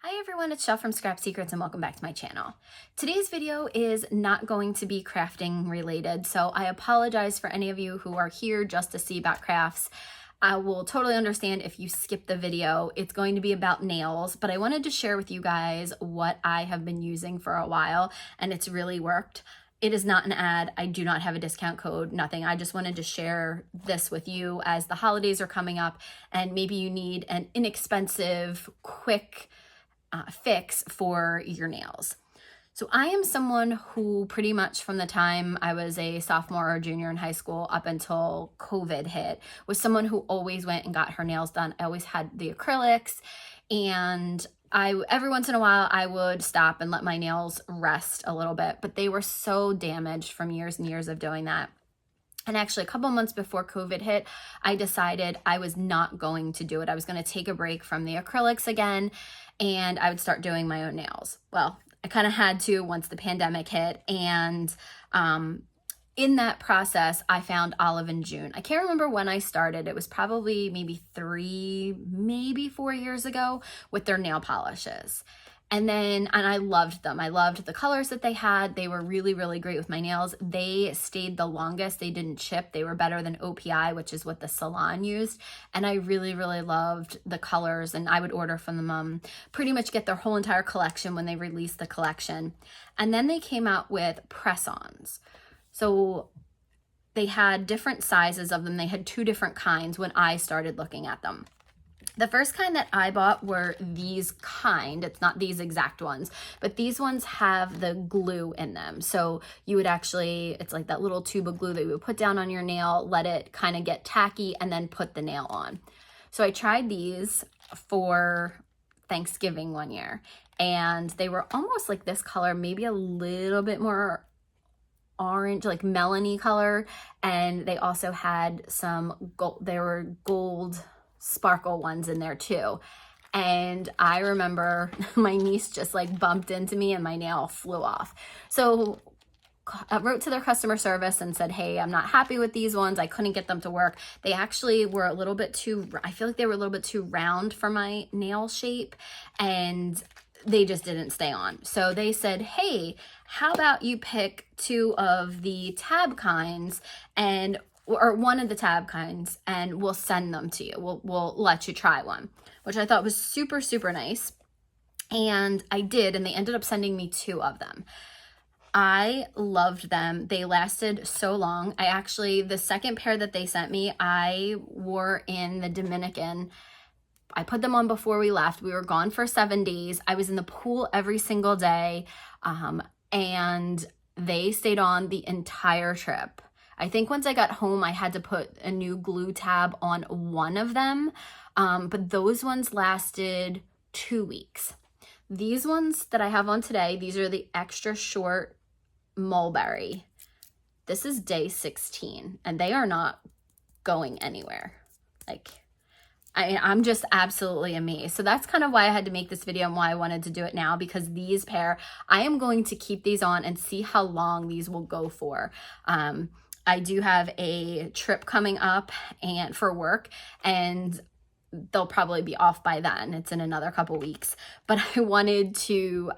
Hi everyone, it's Shell from Scrap Secrets and welcome back to my channel. Today's video is not going to be crafting related, so I apologize for any of you who are here just to see about crafts. I will totally understand if you skip the video. It's going to be about nails, but I wanted to share with you guys what I have been using for a while and it's really worked. It is not an ad. I do not have a discount code, nothing. I just wanted to share this with you as the holidays are coming up and maybe you need an inexpensive, quick fix for your nails. So I am someone who pretty much from the time I was a sophomore or junior in high school up until COVID hit was someone who always went and got her nails done. I always had the acrylics, and every once in a while I would stop and let my nails rest a little bit, but they were so damaged from years and years of doing that. And actually a couple months before COVID hit, I decided I was not going to do it. I was going to take a break from the acrylics again, and I would start doing my own nails. Well, I kind of had to once the pandemic hit, and in that process, I found Olive and June. I can't remember when I started. It was probably maybe 3, maybe 4 years ago with their nail polishes. And I loved them. I loved the colors that they had. They were really, really great with my nails. They stayed the longest. They didn't chip. They were better than OPI, which is what the salon used. And I really, really loved the colors, and I would order from them, pretty much get their whole entire collection when they released the collection. And then they came out with press-ons. So they had different sizes of them. They had 2 different kinds when I started looking at them. The first kind that I bought were these kind. It's not these exact ones, but these ones have the glue in them. So you would actually, it's like that little tube of glue that you would put down on your nail, let it kind of get tacky, and then put the nail on. So I tried these for Thanksgiving one year, and they were almost like this color, maybe a little bit more orange, like melony color. And they also had some gold, they were gold sparkle ones in there too. And I remember my niece just like bumped into me and my nail flew off. So I wrote to their customer service and said, hey, I'm not happy with these ones. I couldn't get them to work. They actually were a little bit too, I feel like they were a little bit too round for my nail shape, and they just didn't stay on. So they said, hey, how about you pick 2 of the tab kinds or one of the tab kinds, and we'll send them to you. We'll let you try one, which I thought was super, super nice. And I did, and they ended up sending me 2 of them. I loved them. They lasted so long. The second pair that they sent me, I wore in the Dominican. I put them on before we left. We were gone for 7 days. I was in the pool every single day, and they stayed on the entire trip. I think once I got home, I had to put a new glue tab on one of them, but those ones lasted 2 weeks. These ones that I have on today, these are the extra short mulberry. This is day 16, and they are not going anywhere. Like, I'm just absolutely amazed. So that's kind of why I had to make this video and why I wanted to do it now, because these pair, I am going to keep these on and see how long these will go for. I do have a trip coming up and for work, and they'll probably be off by then. It's in another couple weeks, but I wanted to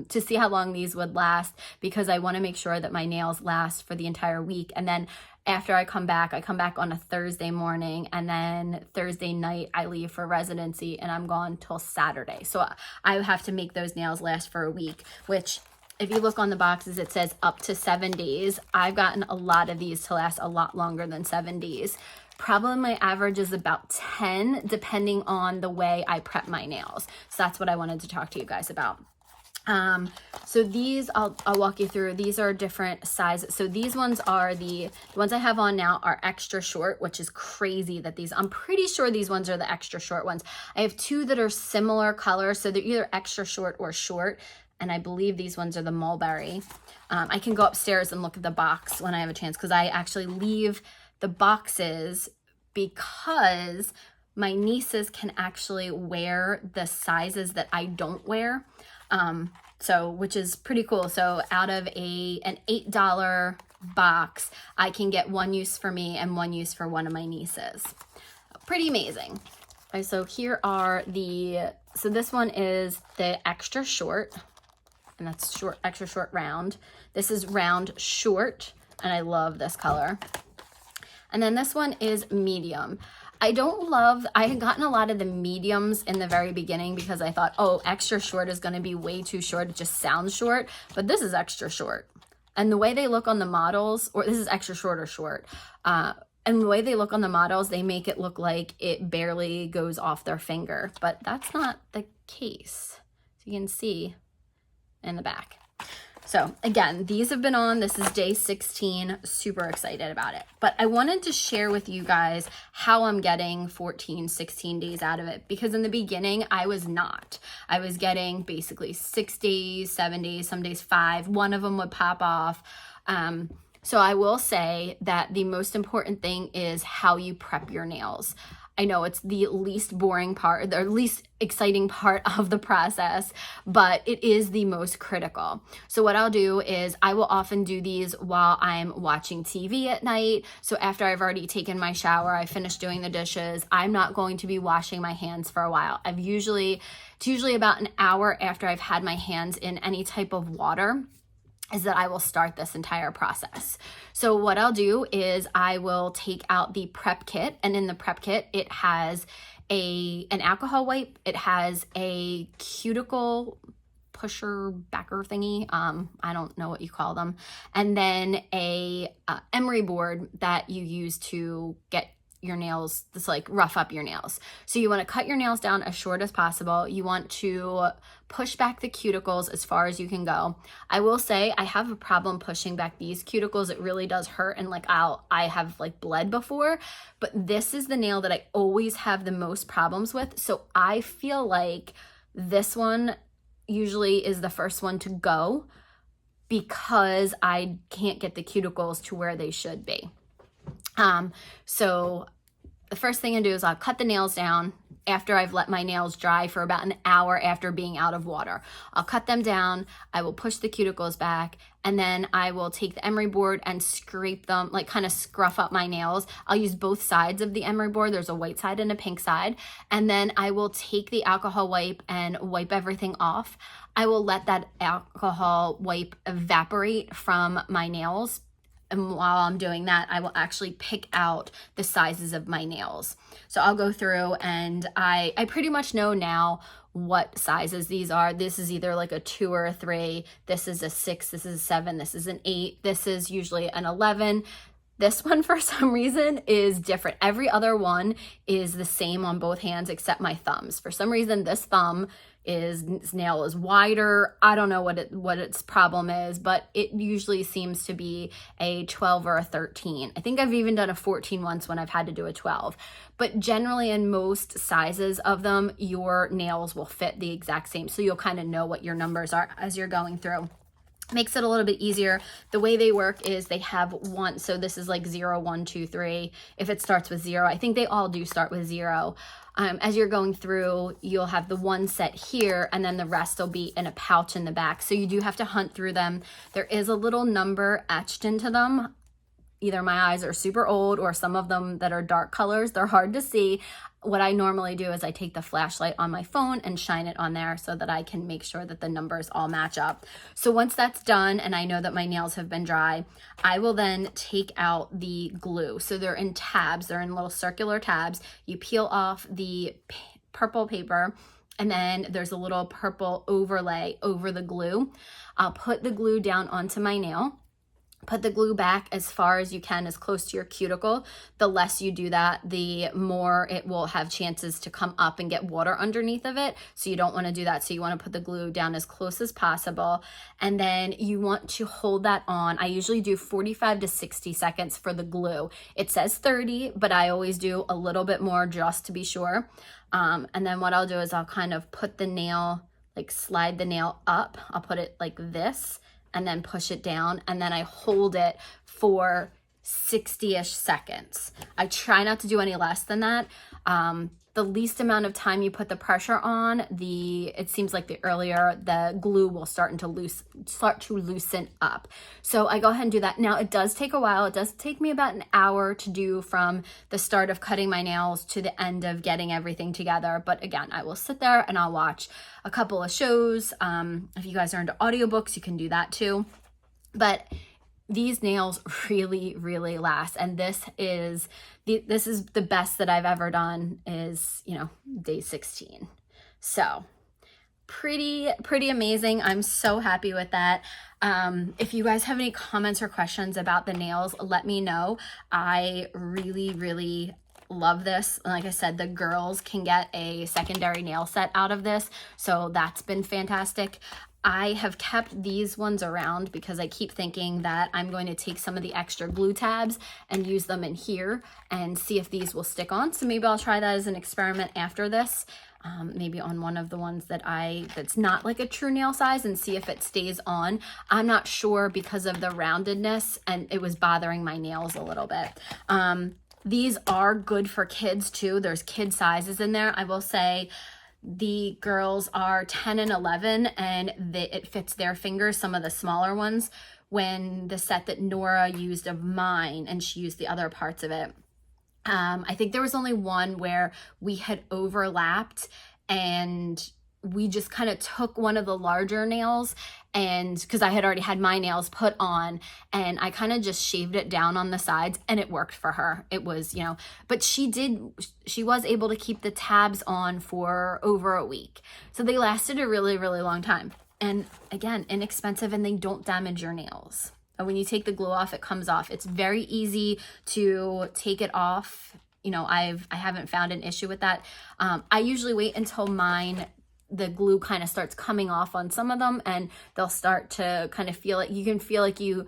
see how long these would last, because I want to make sure that my nails last for the entire week. And then after I come back on a Thursday morning, and then Thursday night I leave for residency, and I'm gone till Saturday. So I have to make those nails last for a week, which, if you look on the boxes, it says up to 7 days. I've gotten a lot of these to last a lot longer than 7 days. Probably my average is about 10, depending on the way I prep my nails. So that's what I wanted to talk to you guys about. So these, I'll walk you through. These are different sizes. So these ones are the ones I have on now are extra short, which is crazy that I'm pretty sure these ones are the extra short ones. I have 2 that are similar colors. So they're either extra short or short. And I believe these ones are the mulberry. I can go upstairs and look at the box when I have a chance, because I actually leave the boxes because my nieces can actually wear the sizes that I don't wear. Which is pretty cool. So out of an $8 box, I can get one use for me and one use for one of my nieces. Pretty amazing. So here are so this one is the extra short, and that's short, extra short round. This is round short, and I love this color. And then this one is medium. I had gotten a lot of the mediums in the very beginning because I thought, oh, extra short is gonna be way too short. It just sounds short, but this is extra short. And the way they look on the models, or this is extra short or short, and the way they look on the models, they make it look like it barely goes off their finger, but that's not the case. So you can see in the back. So again, these have been on, this is day 16, super excited about it. But I wanted to share with you guys how I'm getting 14, 16 days out of it, because in the beginning, I was not. I was getting basically 6 days, 7 days, some days 5, one of them would pop off. So I will say that the most important thing is how you prep your nails. I know it's the least boring part, the least exciting part of the process, but it is the most critical. So what I'll do is I will often do these while I'm watching TV at night. So after I've already taken my shower, I finished doing the dishes, I'm not going to be washing my hands for a while. It's usually about an hour after I've had my hands in any type of water is that I will start this entire process. So what I'll do is I will take out the prep kit, and in the prep kit, it has an alcohol wipe, it has a cuticle pusher backer thingy, I don't know what you call them, and then a emery board that you use to get your nails, this like rough up your nails. So you want to cut your nails down as short as possible. You want to push back the cuticles as far as you can go. I will say I have a problem pushing back these cuticles. It really does hurt, and like I have like bled before, but this is the nail that I always have the most problems with. So I feel like this one usually is the first one to go because I can't get the cuticles to where they should be. So the first thing I do is I'll cut the nails down after I've let my nails dry for about an hour after being out of water. I'll cut them down, I will push the cuticles back, and then I will take the emery board and scrape them, like kind of scruff up my nails. I'll use both sides of the emery board. There's a white side and a pink side. And then I will take the alcohol wipe and wipe everything off. I will let that alcohol wipe evaporate from my nails. And while I'm doing that, I will actually pick out the sizes of my nails. So I'll go through and I pretty much know now what sizes these are. This is either like a 2 or a 3. This is a 6, this is a 7, this is an 8. This is usually an 11. This one, for some reason, is different. Every other one is the same on both hands except my thumbs. For some reason, this nail is wider. I don't know what its problem is, but it usually seems to be a 12 or a 13. I think I've even done a 14 once when I've had to do a 12. But generally in most sizes of them, your nails will fit the exact same. So you'll kind of know what your numbers are as you're going through. Makes it a little bit easier. The way they work is they have one, so this is like 0, 1, 2, 3. If it starts with 0, I think they all do start with 0. As you're going through, you'll have the one set here, and then the rest will be in a pouch in the back. So you do have to hunt through them. There is a little number etched into them. Either my eyes are super old or some of them that are dark colors, they're hard to see. What I normally do is I take the flashlight on my phone and shine it on there so that I can make sure that the numbers all match up. So once that's done and I know that my nails have been dry, I will then take out the glue. So they're in tabs, they're in little circular tabs. You peel off the purple paper, and then there's a little purple overlay over the glue. I'll put the glue down onto my nail. Put the glue back as far as you can, as close to your cuticle. The less you do that, the more it will have chances to come up and get water underneath of it. So you don't want to do that. So you want to put the glue down as close as possible. And then you want to hold that on. I usually do 45 to 60 seconds for the glue. It says 30, but I always do a little bit more just to be sure. And then what I'll do is I'll kind of put the nail, like slide the nail up. I'll put it like this, and then push it down, and then I hold it for 60-ish seconds. I try not to do any less than that. The least amount of time you put the pressure on, it seems like the earlier the glue will start to loosen up. So I go ahead and do that. Now it does take a while. It does take me about an hour to do from the start of cutting my nails to the end of getting everything together. But again, I will sit there and I'll watch a couple of shows. If you guys are into audiobooks, you can do that too. But these nails really, really last. And this is the best that I've ever done is, day 16. So pretty amazing. I'm so happy with that. If you guys have any comments or questions about the nails, let me know. I really love this. Like I said, the girls can get a secondary nail set out of this. So that's been fantastic. I have kept these ones around because I keep thinking that I'm going to take some of the extra glue tabs and use them in here and see if these will stick on. So maybe I'll try that as an experiment after this, maybe on one of the ones that's not like a true nail size, and see if it stays on. I'm not sure because of the roundedness, and it was bothering my nails a little bit. These are good for kids too. There's kid sizes in there. I will say the girls are 10 and 11 and it fits their fingers, some of the smaller ones. When the set that Nora used of mine, and she used the other parts of it, I think there was only one where we had overlapped and we just kind of took one of the larger nails, and because I had already had my nails put on, and I kind of just shaved it down on the sides, and it worked for her. It was, but she was able to keep the tabs on for over a week. So they lasted a really long time. And again, inexpensive, and they don't damage your nails. And when you take the glue off, it comes off. It's very easy to take it off. I haven't found an issue with that. I usually wait until the glue kind of starts coming off on some of them, and they'll start to kind of feel it. You can feel like you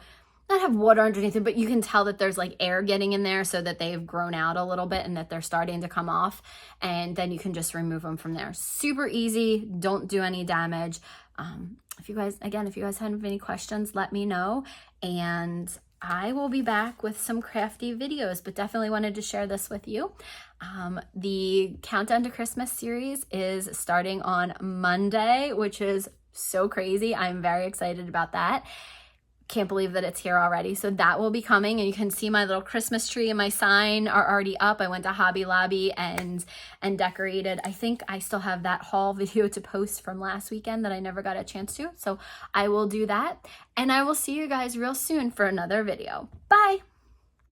not have water underneath it, but you can tell that there's like air getting in there, so that they've grown out a little bit and that they're starting to come off. And then you can just remove them from there. Super easy. Don't do any damage. If you guys have any questions, let me know. And I will be back with some crafty videos, but definitely wanted to share this with you. The Countdown to Christmas series is starting on Monday, which is so crazy. I'm very excited about that. Can't believe that it's here already. So that will be coming, and you can see my little Christmas tree and my sign are already up. I went to Hobby Lobby and decorated. I think I still have that haul video to post from last weekend that I never got a chance to. So I will do that, and I will see you guys real soon for another video. Bye.